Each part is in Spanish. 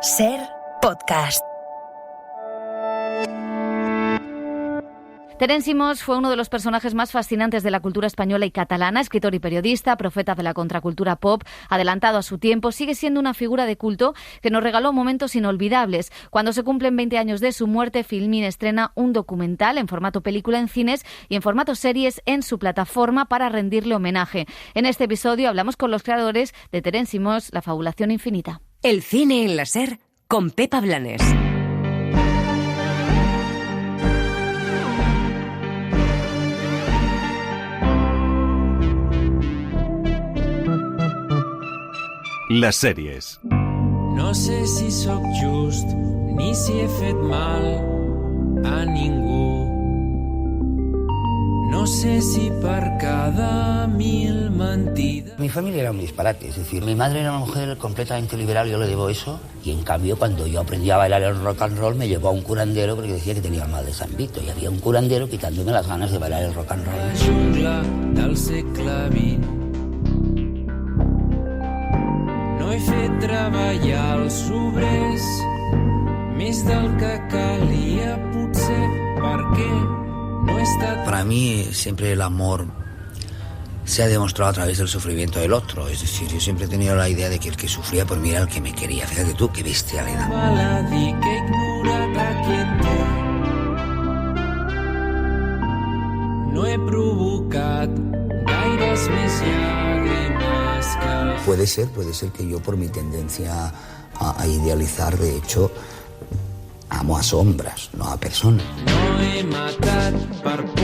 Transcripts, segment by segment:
Ser Podcast. Terence Simós fue uno de los personajes más fascinantes de la cultura española y catalana, escritor y periodista, profeta de la contracultura pop, adelantado a su tiempo, sigue siendo una figura de culto que nos regaló momentos inolvidables. Cuando se cumplen 20 años de su muerte, Filmin estrena un documental en formato película en cines y en formato series en su plataforma para rendirle homenaje. En este episodio hablamos con los creadores de Terence Simós, La fabulación infinita. El cine en la Ser con Pepa Blanes. Les sèries. No sé si sóc just ni si he fet mal a ningú. No sé si per cada 1000 mentides... Mi familia era un disparate, es decir, mi madre era una mujer completamente liberal, yo le debo eso, y en cambio cuando yo aprendí a bailar el rock and roll me llevó a un curandero porque decía que tenía el mal de San Vito, y había un curandero quitándome las ganas de bailar el rock and roll. La jungla del segle XX. No he fet treballar els obrers més del que calia, potser perquè no he estat... Para mí siempre el amor se ha demostrado a través del sufrimiento del otro, es decir, yo siempre he tenido la idea de que el que sufría por mí era el que me quería. Fíjate tú, qué bestialidad. Val a dir que he ignorat a qui et té. No he provocat gaires més llàgrimes que... Puede ser que yo por mi tendencia a idealizar, de hecho, amo a sombras, no a personas. No he matat per por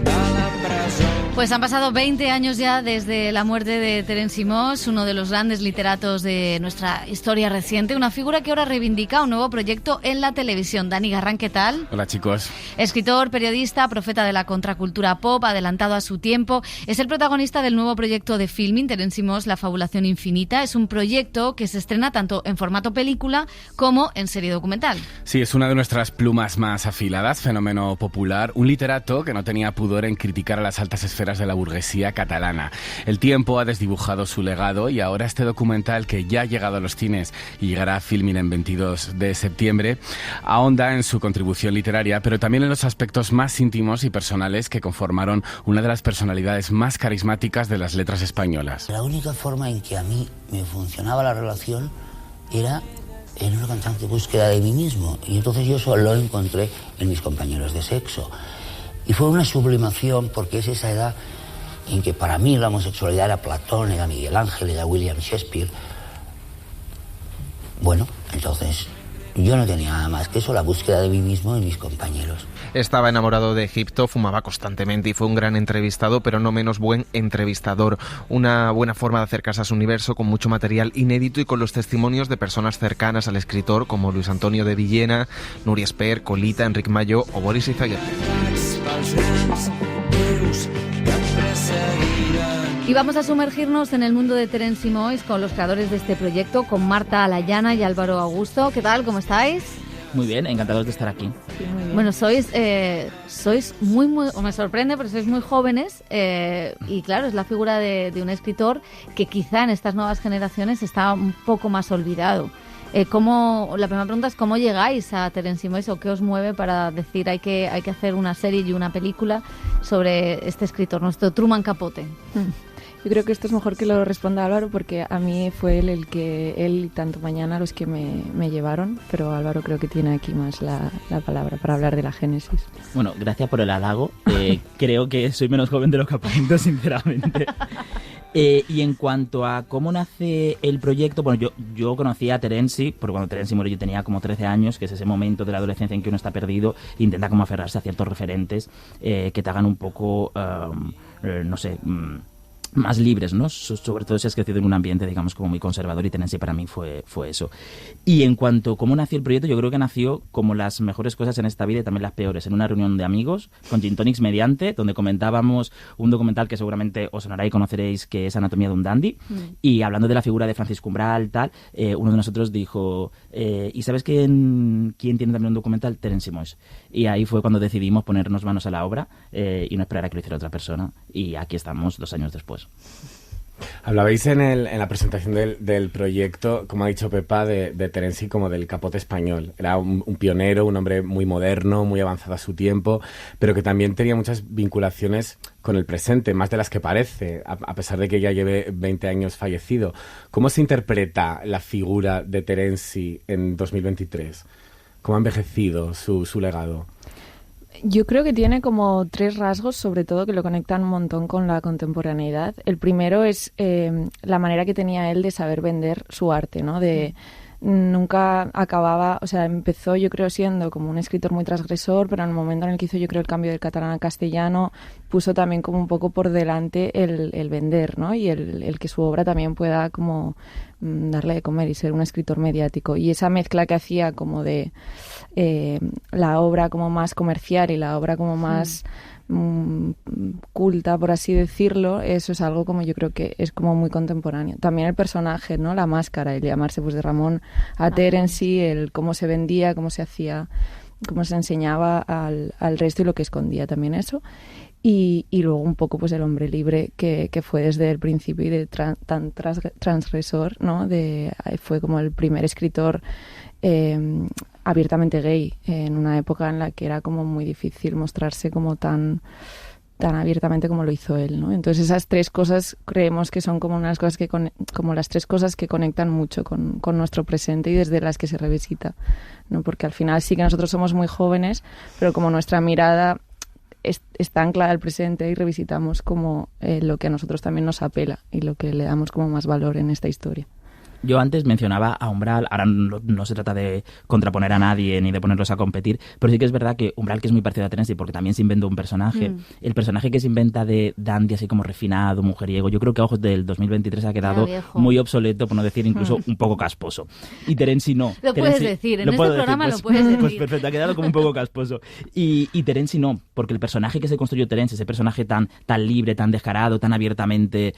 de la presó. Pues han pasado 20 años ya desde la muerte de Terence Simós, uno de los grandes literatos de nuestra historia reciente, una figura que ahora reivindica un nuevo proyecto en la televisión. Dani Garrán, ¿qué tal? Hola, chicos. Escritor, periodista, profeta de la contracultura pop, adelantado a su tiempo. Es el protagonista del nuevo proyecto de Filmin, Terence Simós, La fabulación infinita. Es un proyecto que se estrena tanto en formato película como en serie documental. Sí, es una de nuestras plumas más afiladas, fenómeno popular, un literato que no tenía pudor en criticar a las altas esferas de la burguesía catalana. El tiempo ha desdibujado su legado y ahora este documental, que ya ha llegado a los cines y llegará a Filmin en 22 de septiembre, ahonda en su contribución literaria, pero también en los aspectos más íntimos y personales que conformaron una de las personalidades más carismáticas de las letras españolas. La única forma en que a mí me funcionaba la relación era en una constante búsqueda de mí mismo, y entonces yo solo lo encontré en mis compañeros de sexo. Y fue una sublimación porque es esa edad en que para mí la homosexualidad era Platón, era Miguel Ángel, era William Shakespeare. Bueno, entonces yo no tenía nada más que eso, la búsqueda de mí mismo y mis compañeros. Estaba enamorado de Egipto, fumaba constantemente y fue un gran entrevistado, pero no menos buen entrevistador. Una buena forma de acercarse a su universo, con mucho material inédito y con los testimonios de personas cercanas al escritor, como Luis Antonio de Villena, Núria Esper, Colita, Enric Malló o Boris Izaguirre. Y vamos a sumergirnos en el mundo de Terence Simós con los creadores de este proyecto, con Marta Alayana y Álvaro Augusto. ¿Qué tal? ¿Cómo estáis? Muy bien, encantados de estar aquí. Sí, muy bien. Bueno, sois muy, me sorprende, pero sois muy jóvenes y claro, es la figura de un escritor que quizá en estas nuevas generaciones está un poco más olvidado. La primera pregunta es ¿cómo llegáis a Terence Simós o qué os mueve para decir hay que hacer una serie y una película sobre este escritor, nuestro Truman Capote? Yo creo que esto es mejor que lo responda Álvaro, porque a mí fue él y tanto Mañana los que me llevaron, pero Álvaro creo que tiene aquí más la palabra para hablar de la génesis. Bueno, gracias por el halago. Creo que soy menos joven de lo que aparento, sinceramente. Y en cuanto a cómo nace el proyecto, bueno, yo conocí a Terence, porque cuando Terence murió yo tenía como 13 años, que es ese momento de la adolescencia en que uno está perdido e intenta como aferrarse a ciertos referentes que te hagan un poco, no sé... más libres, ¿no? Sobre todo si has crecido en un ambiente, digamos, como muy conservador, y Terence para mí fue eso. Y en cuanto a cómo nació el proyecto, yo creo que nació como las mejores cosas en esta vida y también las peores, en una reunión de amigos, con gin tonics mediante, donde comentábamos un documental que seguramente os sonará y conoceréis, que es Anatomía de un Dandy, y hablando de la figura de Francisco Umbral, tal, uno de nosotros dijo, ¿y sabes quién tiene también un documental? Terence Simós. Y ahí fue cuando decidimos ponernos manos a la obra y no esperar a que lo hiciera otra persona, y aquí estamos 2 años después. Hablabais en la presentación del proyecto, como ha dicho Pepa, de Terenci como del capote español. Era un pionero, un hombre muy moderno, muy avanzado a su tiempo, pero que también tenía muchas vinculaciones con el presente, más de las que parece, a pesar de que ya lleve 20 años fallecido. ¿Cómo se interpreta la figura de Terenci en 2023? ¿Cómo ha envejecido su legado? Yo creo que tiene como 3 rasgos, sobre todo, que lo conectan un montón con la contemporaneidad. El primero es la manera que tenía él de saber vender su arte, ¿no? Nunca acababa, o sea, empezó yo creo siendo como un escritor muy transgresor, pero en el momento en el que hizo yo creo el cambio del catalán al castellano, puso también como un poco por delante el vender, ¿no? Y el que su obra también pueda como darle de comer y ser un escritor mediático. Y esa mezcla que hacía como de la obra como más comercial y la obra como más culta, por así decirlo, eso es algo como yo creo que es como muy contemporáneo. También el personaje, ¿no? La máscara, el llamarse pues de Ramón a Terenci, el cómo se vendía, cómo se hacía, cómo se enseñaba al resto y lo que escondía también eso. Y luego un poco pues el hombre libre que fue desde el principio y de tan transgresor, ¿no? Fue como el primer escritor abiertamente gay en una época en la que era como muy difícil mostrarse como tan abiertamente como lo hizo él, ¿no? Entonces esas 3 cosas creemos que son como unas cosas como las 3 cosas que conectan mucho con nuestro presente y desde las que se revisita, ¿no? Porque al final sí que nosotros somos muy jóvenes, pero como nuestra mirada está anclada al presente y revisitamos como lo que a nosotros también nos apela y lo que le damos como más valor en esta historia. Yo antes mencionaba a Umbral, ahora no se trata de contraponer a nadie ni de ponerlos a competir, pero sí que es verdad que Umbral, que es muy parecido a Terenci, porque también se inventó un personaje, el personaje que se inventa de dandy así como refinado, mujeriego, yo creo que a ojos del 2023 ha quedado muy obsoleto, por no decir incluso un poco casposo. Y Terenci no. Lo puedes decir, en este programa lo puedes decir. Pues perfecto, ha quedado como un poco casposo. Y Terenci no, porque el personaje que se construyó Terenci, ese personaje tan libre, tan descarado, tan abiertamente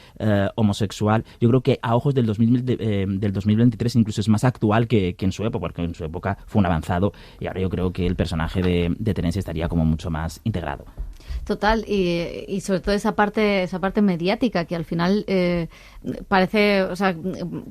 homosexual, yo creo que a ojos del 2023 incluso es más actual que en su época, porque en su época fue un avanzado y ahora yo creo que el personaje de Terenci estaría como mucho más integrado. Total, y sobre todo esa parte mediática que al final parece, o sea,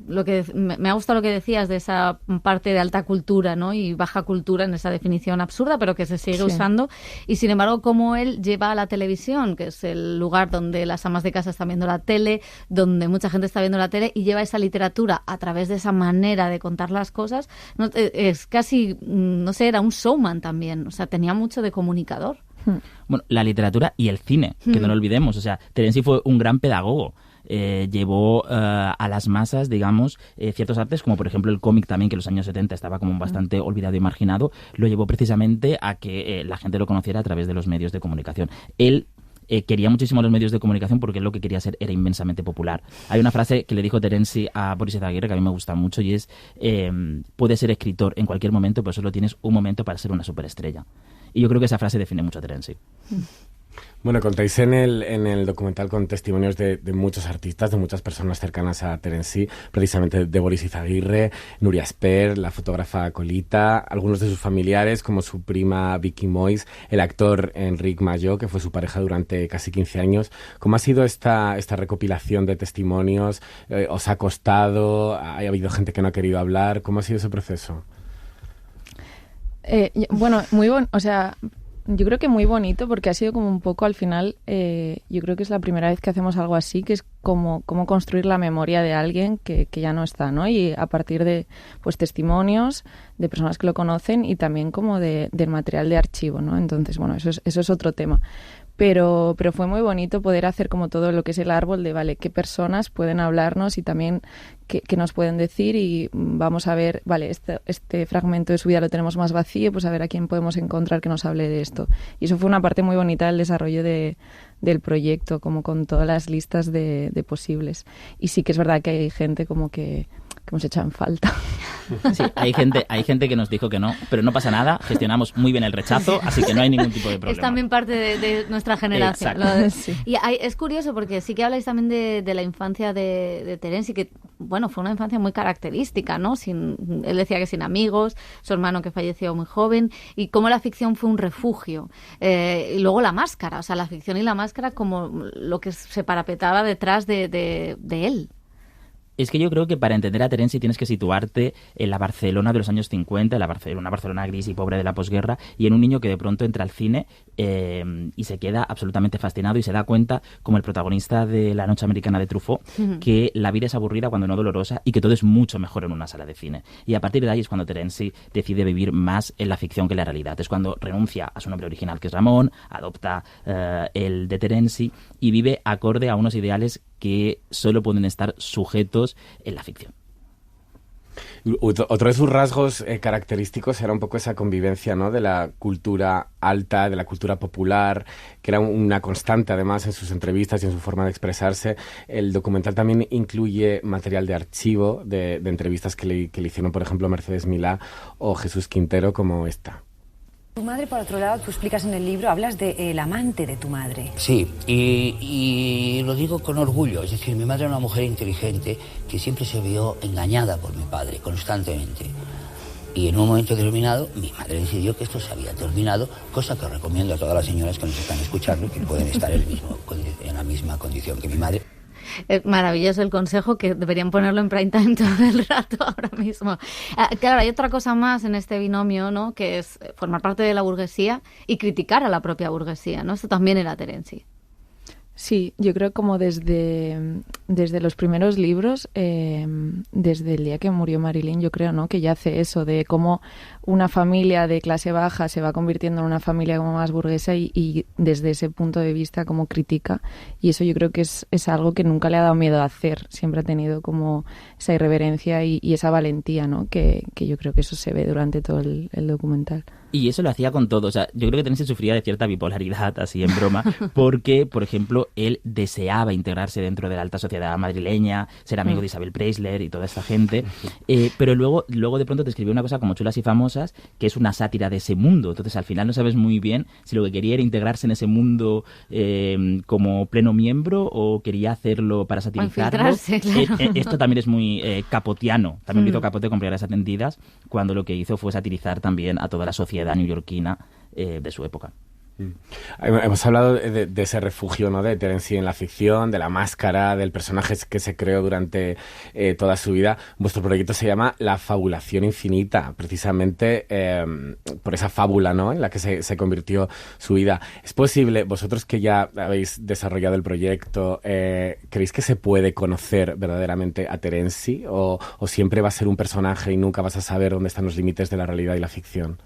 lo que me ha gustado lo que decías de esa parte de alta cultura, ¿no? Y baja cultura en esa definición absurda, pero que se sigue usando. Y sin embargo, cómo él lleva a la televisión, que es el lugar donde las amas de casa están viendo la tele, donde mucha gente está viendo la tele, y lleva esa literatura a través de esa manera de contar las cosas, ¿no? Es casi, no sé, era un showman también, o sea, tenía mucho de comunicador. Bueno, la literatura y el cine, que no lo olvidemos. O sea, Terenci fue un gran pedagogo. Llevó a las masas, digamos, ciertos artes, como por ejemplo el cómic también, que en los años 70 estaba como bastante olvidado y marginado, lo llevó precisamente a que la gente lo conociera a través de los medios de comunicación. Él quería muchísimo los medios de comunicación porque él lo que quería ser era inmensamente popular. Hay una frase que le dijo Terenci a Boris Izaguirre que a mí me gusta mucho y es puedes ser escritor en cualquier momento, pero solo tienes un momento para ser una superestrella. Y yo creo que esa frase define mucho a Terenci. Bueno, contáis en el documental con testimonios de muchos artistas, de muchas personas cercanas a Terenci, precisamente de Boris Izaguirre, Nuria Esper, la fotógrafa Colita, algunos de sus familiares, como su prima Vicky Mois, el actor Enric Majó, que fue su pareja durante casi 15 años. ¿Cómo ha sido esta recopilación de testimonios? ¿Os ha costado? ¿Ha habido gente que no ha querido hablar? ¿Cómo ha sido ese proceso? Bueno, o sea, yo creo que muy bonito porque ha sido como un poco al final, yo creo que es la primera vez que hacemos algo así, que es como construir la memoria de alguien que ya no está, ¿no? Y a partir de pues testimonios de personas que lo conocen y también como del material de archivo, ¿no? Entonces, bueno, eso es otro tema. Pero fue muy bonito poder hacer como todo lo que es el árbol de, vale, qué personas pueden hablarnos y también qué nos pueden decir y vamos a ver, vale, este fragmento de su vida lo tenemos más vacío, pues a ver a quién podemos encontrar que nos hable de esto. Y eso fue una parte muy bonita del desarrollo del proyecto, como con todas las listas de posibles. Y sí que es verdad que hay gente como que hemos echado en falta. Sí, hay gente que nos dijo que no, pero no pasa nada, gestionamos muy bien el rechazo, así que no hay ningún tipo de problema. Es también parte de nuestra generación. Exacto. Y es curioso porque sí que habláis también de la infancia de Terenci, que bueno, fue una infancia muy característica, ¿no? Él decía que sin amigos, su hermano que falleció muy joven, y cómo la ficción fue un refugio. Y luego la máscara, o sea, la ficción y la máscara como lo que se parapetaba detrás de él. Es que yo creo que para entender a Terenci tienes que situarte en la Barcelona de los años 50, una Barcelona gris y pobre de la posguerra, y en un niño que de pronto entra al cine y se queda absolutamente fascinado y se da cuenta, como el protagonista de La noche americana de Truffaut, que la vida es aburrida cuando no dolorosa y que todo es mucho mejor en una sala de cine. Y a partir de ahí es cuando Terenci decide vivir más en la ficción que en la realidad. Es cuando renuncia a su nombre original, que es Ramón, adopta el de Terenci y vive acorde a unos ideales que solo pueden estar sujetos en la ficción. Otro de sus rasgos característicos era un poco esa convivencia, ¿no?, de la cultura alta, de la cultura popular, que era una constante además en sus entrevistas y en su forma de expresarse. El documental también incluye material de archivo de entrevistas que le hicieron, por ejemplo, Mercedes Milá o Jesús Quintero, como esta. Tu madre, por otro lado, tú explicas en el libro, hablas del amante de tu madre. Sí, y lo digo con orgullo. Es decir, mi madre era una mujer inteligente que siempre se vio engañada por mi padre, constantemente. Y en un momento determinado, mi madre decidió que esto se había terminado, cosa que recomiendo a todas las señoras que nos están escuchando, que pueden estar en la misma condición que mi madre. Es maravilloso el consejo, que deberían ponerlo en prime time todo el rato ahora mismo. Claro, hay otra cosa más en este binomio, ¿no?, que es formar parte de la burguesía y criticar a la propia burguesía, ¿no? Esto también era Terenci. Sí, yo creo como desde los primeros libros, desde el día que murió Marilyn, yo creo, ¿no?, que ya hace eso de cómo una familia de clase baja se va convirtiendo en una familia como más burguesa y desde ese punto de vista como critica, y eso yo creo que es algo que nunca le ha dado miedo a hacer, siempre ha tenido como esa irreverencia y esa valentía, ¿no?, que yo creo que eso se ve durante todo el documental. Y eso lo hacía con todo. O sea, yo creo que Terenci sufría de cierta bipolaridad, así en broma, porque, por ejemplo, él deseaba integrarse dentro de la alta sociedad madrileña, ser amigo de Isabel Preisler y toda esta gente, pero luego de pronto te escribió una cosa como Chulas y Famosas, que es una sátira de ese mundo. Entonces, al final no sabes muy bien si lo que quería era integrarse en ese mundo como pleno miembro o quería hacerlo para satirizarlo. Claro. Esto también es muy capotiano. También lo hizo Capote con Plegaria Atendidas, cuando lo que hizo fue satirizar también a toda la sociedad neoyorquina de su época. Hemos hablado de ese refugio, ¿no?, de Terenci en la ficción, de la máscara, del personaje que se creó durante toda su vida. Vuestro proyecto se llama La Fabulación Infinita, precisamente por esa fábula, ¿no?, en la que se convirtió su vida. ¿Es posible, vosotros que ya habéis desarrollado el proyecto, creéis que se puede conocer verdaderamente a Terenci o siempre va a ser un personaje y nunca vas a saber dónde están los límites de la realidad y la ficción?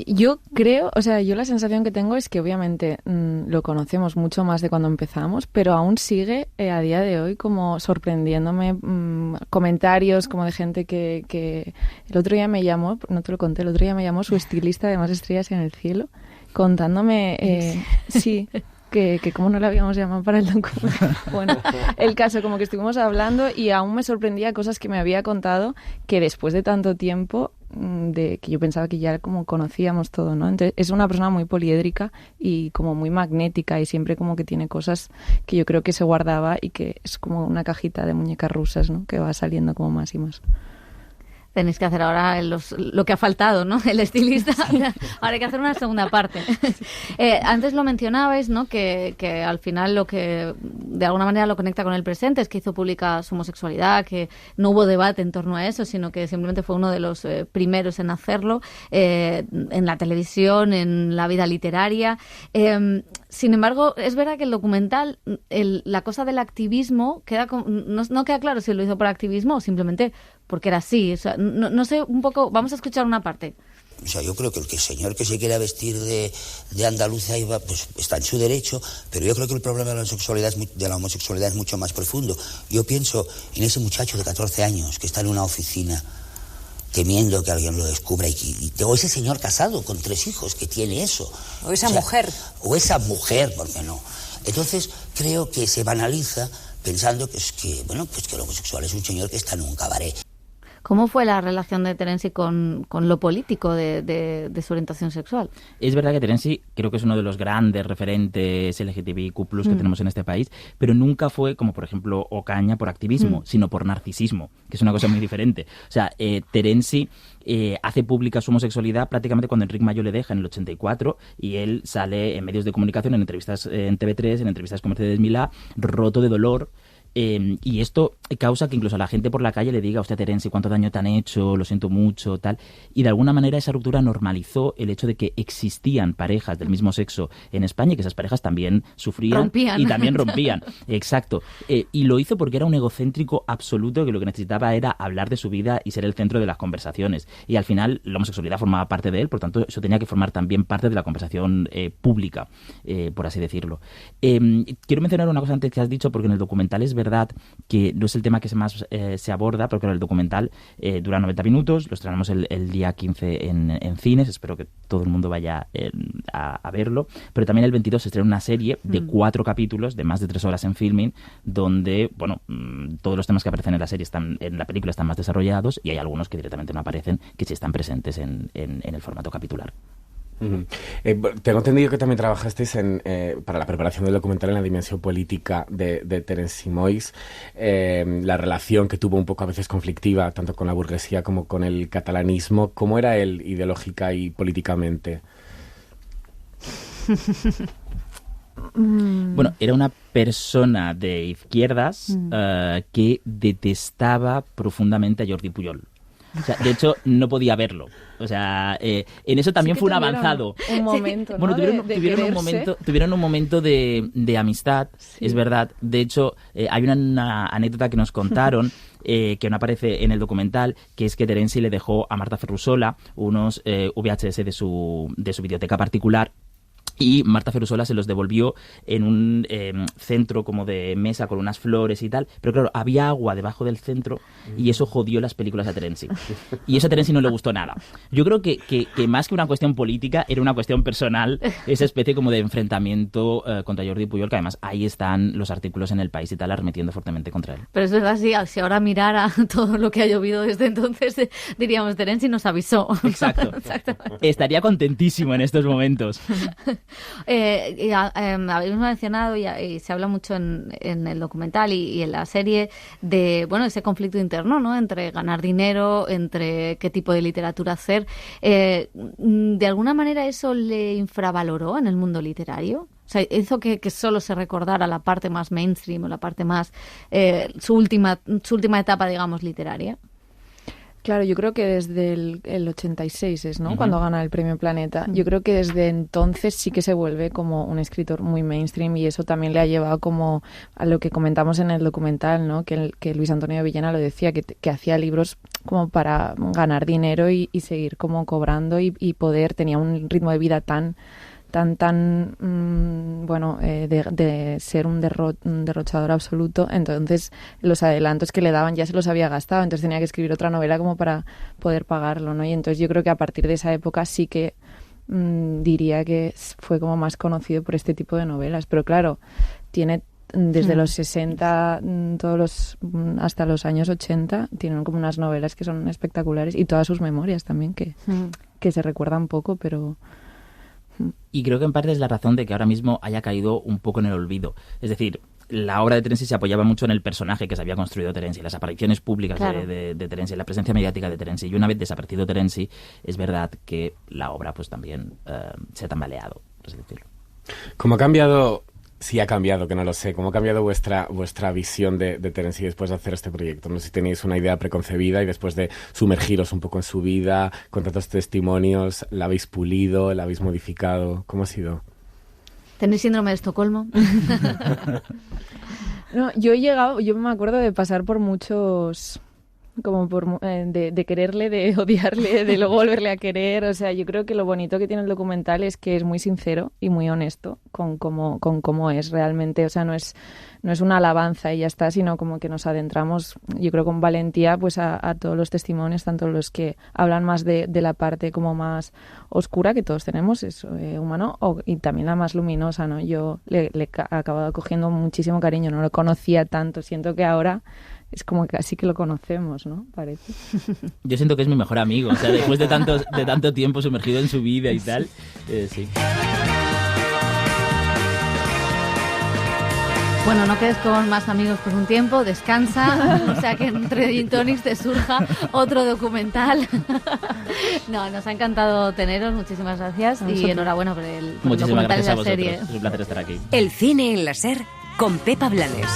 Yo creo, o sea, yo la sensación que tengo es que obviamente lo conocemos mucho más de cuando empezamos, pero aún sigue a día de hoy como sorprendiéndome comentarios como de gente que el otro día me llamó, no te lo conté, el otro día me llamó su estilista de Más estrellas en el cielo contándome, sí, que cómo no le habíamos llamado para el documental. Bueno, el caso, como que estuvimos hablando y aún me sorprendía cosas que me había contado que después de tanto tiempo, de que yo pensaba que ya como conocíamos todo, ¿no? Entonces es una persona muy poliédrica y como muy magnética y siempre como que tiene cosas que yo creo que se guardaba y que es como una cajita de muñecas rusas, ¿no?, que va saliendo como más y más. Tenéis que hacer ahora lo que ha faltado, ¿no?, el estilista. Ahora hay que hacer una segunda parte. Antes lo mencionabais, ¿no?, que al final lo que de alguna manera lo conecta con el presente es que hizo pública su homosexualidad, que no hubo debate en torno a eso, sino que simplemente fue uno de los primeros en hacerlo, en la televisión, en la vida literaria. Sin embargo, es verdad que el documental, la cosa del activismo, no queda claro si lo hizo por activismo o simplemente porque era así. O sea, no sé, un poco, vamos a escuchar una parte. O sea, yo creo que el señor que se quiera vestir de andaluza pues está en su derecho, pero yo creo que el problema de la homosexualidad es mucho más profundo. Yo pienso en ese muchacho de 14 años que está en una oficina temiendo que alguien lo descubra o ese señor casado con 3 hijos que tiene eso. O esa mujer. O esa mujer, ¿por qué no? Entonces creo que se banaliza pensando que el homosexual es un señor que está en un cabaret. ¿Cómo fue la relación de Terenci con lo político de su orientación sexual? Es verdad que Terenci creo que es uno de los grandes referentes LGTBIQ+ que tenemos en este país, pero nunca fue, como por ejemplo Ocaña, por activismo, sino por narcisismo, que es una cosa muy diferente. O sea, Terenci hace pública su homosexualidad prácticamente cuando Enric Mayo le deja en el 84 y él sale en medios de comunicación, en entrevistas en TV3, en entrevistas con Mercedes Milá, roto de dolor. Y esto causa que incluso a la gente por la calle le diga: hostia, Terenci, cuánto daño te han hecho, lo siento mucho, tal. Y de alguna manera esa ruptura normalizó el hecho de que existían parejas del mismo sexo en España y que esas parejas también sufrían y también rompían. Exacto. Y lo hizo porque era un egocéntrico absoluto que lo que necesitaba era hablar de su vida y ser el centro de las conversaciones. Y al final la homosexualidad formaba parte de él, por tanto eso tenía que formar también parte de la conversación pública, por así decirlo. Quiero mencionar una cosa antes que has dicho, porque en el documental es verdad que no es el tema que más se aborda, porque el documental dura 90 minutos, lo estrenamos el día 15 en cines, espero que todo el mundo vaya a verlo, pero también el 22 se estrena una serie de 4 capítulos de más de 3 horas en Filmin, donde, bueno, todos los temas que aparecen en la serie en la película están más desarrollados y hay algunos que directamente no aparecen, que sí están presentes en el formato capitular. Tengo entendido que también trabajasteis para la preparación del documental en la dimensión política de Terenci Moix, la relación que tuvo un poco a veces conflictiva tanto con la burguesía como con el catalanismo. ¿Cómo era él ideológica y políticamente? Bueno, era una persona de izquierdas que detestaba profundamente a Jordi Pujol. O sea, de hecho, no podía verlo. O sea, en eso también fue un avanzado. Un momento, ¿no? Bueno, tuvieron un momento de amistad, sí. Es verdad. De hecho, hay una anécdota que nos contaron, que no aparece en el documental, que es que Terenci le dejó a Marta Ferrusola unos VHS de su biblioteca particular. Y Marta Ferrusola se los devolvió en un centro como de mesa con unas flores y tal. Pero claro, había agua debajo del centro y eso jodió las películas a Terenci. Y eso a Terenci no le gustó nada. Yo creo que más que una cuestión política, era una cuestión personal, esa especie como de enfrentamiento contra Jordi Pujol, que además ahí están los artículos en El País y tal, arremetiendo fuertemente contra él. Pero es verdad, si ahora mirara todo lo que ha llovido desde entonces, diríamos, Terenci nos avisó. Exacto. Estaría contentísimo en estos momentos. Habéis mencionado y se habla mucho en el documental y en la serie de, bueno, ese conflicto interno, ¿no? Entre ganar dinero, entre qué tipo de literatura hacer. ¿De alguna manera eso le infravaloró en el mundo literario? O sea, hizo que solo se recordara la parte más mainstream o la parte más su última etapa, digamos, literaria. Claro, yo creo que desde el 86 es, ¿no? Cuando gana el Premio Planeta. Yo creo que desde entonces sí que se vuelve como un escritor muy mainstream y eso también le ha llevado como a lo que comentamos en el documental, ¿no? Que Luis Antonio Villena lo decía, que hacía libros como para ganar dinero y seguir como cobrando y poder, tenía un ritmo de vida tan de ser un derrochador absoluto. Entonces los adelantos que le daban ya se los había gastado, entonces tenía que escribir otra novela como para poder pagarlo, ¿no? Y entonces yo creo que a partir de esa época sí que diría que fue como más conocido por este tipo de novelas, pero claro, tiene desde los 60 hasta los años 80 tienen como unas novelas que son espectaculares y todas sus memorias también que se recuerdan poco, pero... Y creo que en parte es la razón de que ahora mismo haya caído un poco en el olvido. Es decir, la obra de Terenci se apoyaba mucho en el personaje que se había construido Terenci, las apariciones públicas claro. de Terenci, la presencia mediática de Terenci. Y una vez desaparecido Terenci, es verdad que la obra pues también se ha tambaleado, por así decirlo. ¿Cómo ha cambiado? Sí ha cambiado, que no lo sé. ¿Cómo ha cambiado vuestra visión de Terenci después de hacer este proyecto? No sé si tenéis una idea preconcebida y después de sumergiros un poco en su vida, con tantos testimonios, ¿la habéis pulido, la habéis modificado? ¿Cómo ha sido? ¿Tenéis síndrome de Estocolmo? No, yo me acuerdo de pasar por muchos... como de quererle, de odiarle, de luego volverle a querer. O sea, yo creo que lo bonito que tiene el documental es que es muy sincero y muy honesto cómo es realmente. O sea, no es una alabanza y ya está, sino como que nos adentramos, yo creo, con valentía pues a todos los testimonios, tanto los que hablan más de la parte como más oscura que todos tenemos, es humano, y también la más luminosa, ¿no? Yo le he acabado cogiendo muchísimo cariño, no lo conocía tanto, siento que ahora es como que casi que lo conocemos, ¿no? Parece. Yo siento que es mi mejor amigo, o sea, después de tanto tiempo sumergido en su vida y tal, sí. Bueno, no quedes con más amigos por un tiempo, descansa, o sea que entre Gin Tonics te surja otro documental. No, nos ha encantado teneros, muchísimas gracias y enhorabuena por el documental y la serie. Es un placer estar aquí. El cine en la SER con Pepa Blanes.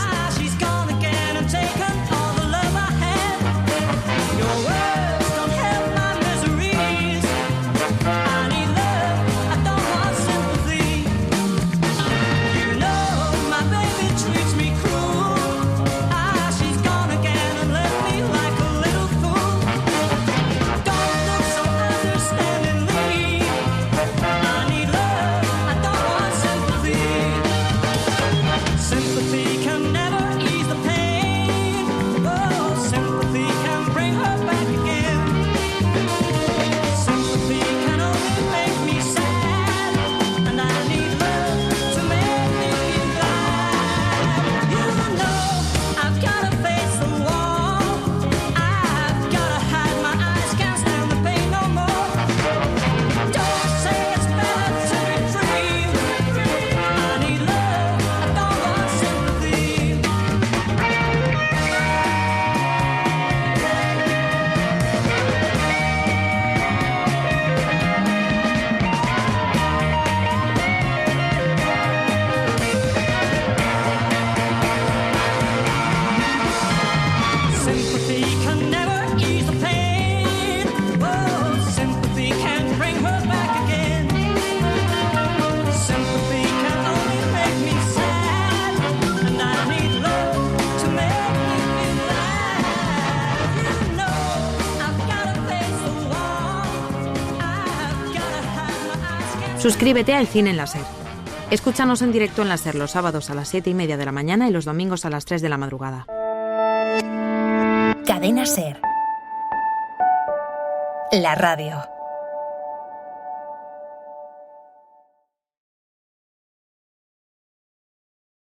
Suscríbete al Cine en la SER. Escúchanos en directo en la SER los sábados a las 7:30 de la mañana y los domingos a las 3 de la madrugada. Cadena SER. La radio.